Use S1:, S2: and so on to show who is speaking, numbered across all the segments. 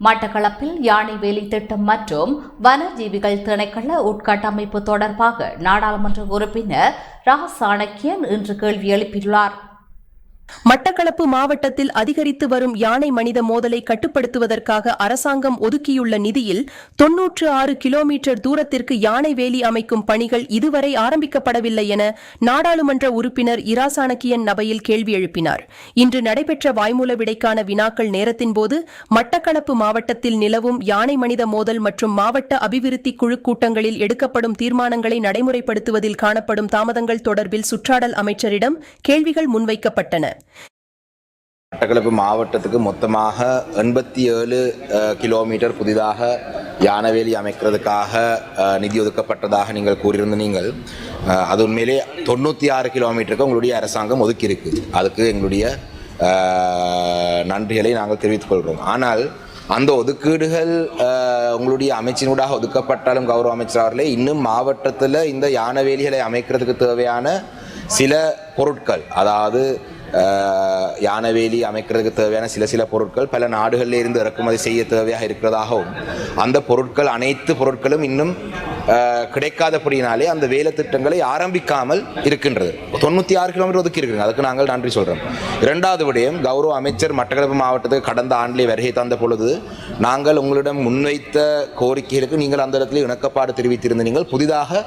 S1: மட்டக்களப்பில் யானை வேலி திட்டம் மற்றும் வனஜீவிகள் திணைக்கள உட்கட்டமைப்பு தொடர்பாக நாடாளுமன்ற உறுப்பினர் ரா சாணக்கியன் இன்று கேள்வி எழுப்பியுள்ளார்.
S2: மட்டக்களப்பு மாவட்டத்தில் அதிகரித்து வரும் யானை மனித மோதலை கட்டுப்படுத்துவதற்காக அரசாங்கம் ஒதுக்கியுள்ள நிதியில் 96 கிலோமீட்டர் தூரத்திற்கு யானை வேலி அமைக்கும் பணிகள் இதுவரை ஆரம்பிக்கப்படவில்லை என நாடாளுமன்ற உறுப்பினர் இரா சாணக்கியன் நபையில் கேள்வி எழுப்பினார். இன்று நடைபெற்ற வாய்மூல விடைக்கான வினாக்கள் நேரத்தின்போது மட்டக்களப்பு மாவட்டத்தில் நிலவும் யானை மனித மோதல் மற்றும் மாவட்ட அபிவிருத்தி குழு கூட்டங்களில் எடுக்கப்படும் தீர்மானங்களை நடைமுறைப்படுத்துவதில் காணப்படும் தாமதங்கள் தொடர்பில் சுற்றாடல் அமைச்சரிடம் கேள்விகள் முன்வைக்கப்பட்டன.
S3: மட்டக்களப்பு மாவட்டத்துக்கு மொத்தமாக 87 கிலோமீட்டர் புதிதாக யானவேலி அமைக்கிறதுக்காக நிதி ஒதுக்கப்பட்டதாக நீங்கள் கூறியிருந்த நீங்கள் அது உண்மையிலே 96 கிலோமீட்டருக்கு உங்களுடைய அரசாங்கம் ஒதுக்கியிருக்கு. அதுக்கு எங்களுடைய நன்றிகளை நாங்கள் தெரிவித்துக் கொள்கிறோம். ஆனால் அந்த ஒதுக்கீடுகள் உங்களுடைய அமைச்சினூடாக ஒதுக்கப்பட்டாலும் கௌரவ அமைச்சர் அவர்களே, இன்னும் மாவட்டத்தில் இந்த யானவேலிகளை அமைக்கிறதுக்கு தேவையான சில பொருட்கள், அதாவது யானவேலி அமைக்கிறதுக்கு தேவையான சில பொருட்கள் பல நாடுகளில் இருந்து இறக்குமதி செய்ய தேவையாக இருக்கிறதாகவும் அந்த பொருட்கள் அனைத்து பொருட்களும் இன்னும் கிடைக்காதபடியினாலே அந்த வேலை திட்டங்களை ஆரம்பிக்காமல் இருக்கின்றது. 96 கிலோமீட்டர் ஒதுக்கி இருக்குங்க. அதுக்கு நாங்கள் நன்றி சொல்கிறோம். இரண்டாவது விடயம், கௌரவ அமைச்சர் மட்டக்களப்பு மாவட்டத்துக்கு கடந்த ஆண்டிலே வருகை தந்த பொழுது நாங்கள் உங்களிடம் முன்வைத்த கோரிக்கைகளுக்கு நீங்கள் அந்த இடத்துல இணக்கப்பாடு தெரிவித்திருந்த நீங்கள் புதிதாக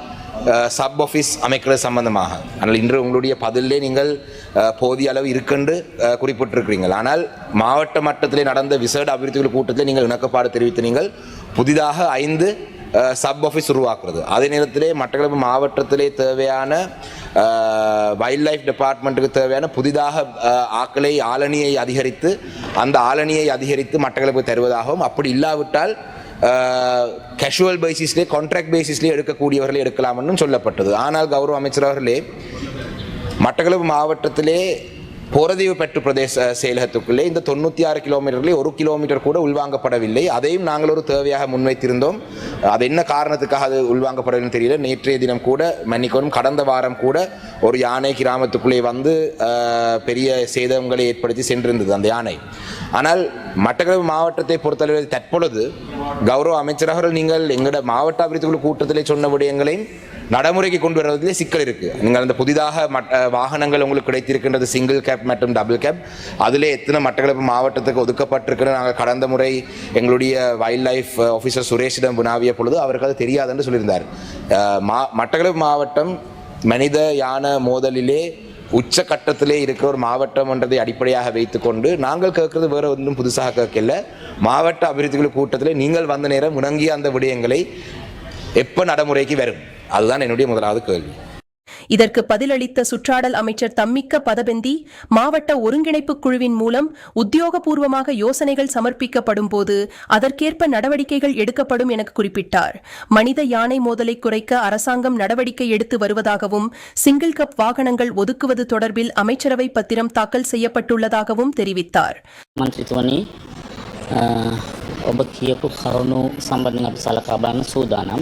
S3: சப் ஆஃபீஸ் அமைக்கிறது சம்பந்தமாக. ஆனால் இன்று உங்களுடைய பதிலே நீங்கள் போதிய அளவு இருக்கென்று குறிப்பிட்டிருக்கிறீர்கள். ஆனால் மாவட்ட மட்டத்திலே நடந்த விசேட அபிவிருத்தி கூட்டத்தில் நீங்கள் இணக்கப்பாடு தெரிவித்து நீங்கள் புதிதாக 5 சப் ஆஃபீஸ் உருவாக்குறது. அதே நேரத்திலே மட்டக்களப்பு மாவட்டத்திலே தேவையான வைல்ட் லைஃப் டிபார்ட்மெண்ட்டுக்கு தேவையான புதிதாக ஆளணியை அதிகரித்து அந்த ஆளணியை அதிகரித்து மட்டக்களப்பு தருவதாகவும், அப்படி இல்லாவிட்டால் கேஷுவல் பேசிஸ்லேயே கான்ட்ராக்ட் பேசிஸ்லேயே எடுக்கக்கூடியவர்களே எடுக்கலாம்னு சொல்லப்பட்டது. ஆனால் கௌரவ அமைச்சர் அவர்களே, மட்டக்களப்பு மாவட்டத்திலே போரதீவு பெற்று பிரதேச செயலகத்துக்குள்ளே இந்த 96 கிலோமீட்டர்களே 1 கிலோமீட்டர் கூட உள்வாங்கப்படவில்லை. அதையும் நாங்கள் ஒரு தேவையாக முன்வைத்திருந்தோம். அது என்ன காரணத்துக்காக அது உள்வாங்கப்படவில்லைன்னு தெரியல. நேற்றைய தினம் கூட மன்னிக்கணும், கடந்த வாரம் கூட ஒரு யானை கிராமத்துக்குள்ளே வந்து பெரிய சேதங்களை ஏற்படுத்தி சென்றிருந்தது அந்த யானை. ஆனால் மட்டக்களப்பு மாவட்டத்தை பொறுத்தளவில் தற்பொழுது கௌரவ அமைச்சர் அவர்கள் நீங்கள் எங்களோட மாவட்ட அபிவிருத்தி கூட்டத்திலே சொன்ன விடயங்களையும் நடைமுறைக்கு கொண்டு வருவதிலே சிக்கல் இருக்குது. நீங்கள் அந்த புதிதாக வாகனங்கள் உங்களுக்கு கிடைத்திருக்கின்றது, சிங்கிள் கேப் மற்றும் டபுள் கேப். அதிலே எத்தனை மட்டக்களப்பு மாவட்டத்துக்கு ஒதுக்கப்பட்டிருக்கிறது நாங்கள் கடந்த முறை எங்களுடைய வைல்ட் லைஃப் ஆஃபீஸர் சுரேஷிடம் வினாவிய பொழுது அவருக்கு அது தெரியாதுன்னு சொல்லியிருந்தார். மட்டக்களப்பு மாவட்டம் மனித யான மோதலிலே உச்சக்கட்டத்திலே இருக்கிற ஒரு மாவட்டம் என்றதை அடிப்படையாக வைத்துக்கொண்டு நாங்கள் கேட்கறது வேற ஒன்றும் புதுசாக கேட்கல. மாவட்ட அபிவிருத்தி கூட்டத்திலே நீங்கள் வந்த நேரம் முணங்கிய அந்த விடயங்களை எப்போ நடைமுறைக்கு வரும், அதுதான் என்னுடைய முதலாவது கேள்வி.
S2: இதற்கு பதிலளித்த சுற்றாடல் அமைச்சர் தம்மிக்க பதபெந்தி, மாவட்ட ஒருங்கிணைப்பு குழுவின் மூலம் உத்தியோகபூர்வமாக யோசனைகள் சமர்ப்பிக்கப்படும் போது அதற்கேற்ப நடவடிக்கைகள் எடுக்கப்படும் என குறிப்பிட்டார். மனித யானை மோதலை குறைக்க அரசாங்கம் நடவடிக்கை எடுத்து வருவதாகவும் சிங்கிள் கப் வாகனங்கள் ஒதுக்குவது தொடர்பில் அமைச்சரவை பத்திரம் தாக்கல் செய்யப்பட்டுள்ளதாகவும் தெரிவித்தார்.
S4: ඔබ කියපු කරුණු සම්බන්ධයෙන් අපි සලකා බලන සූදානම්.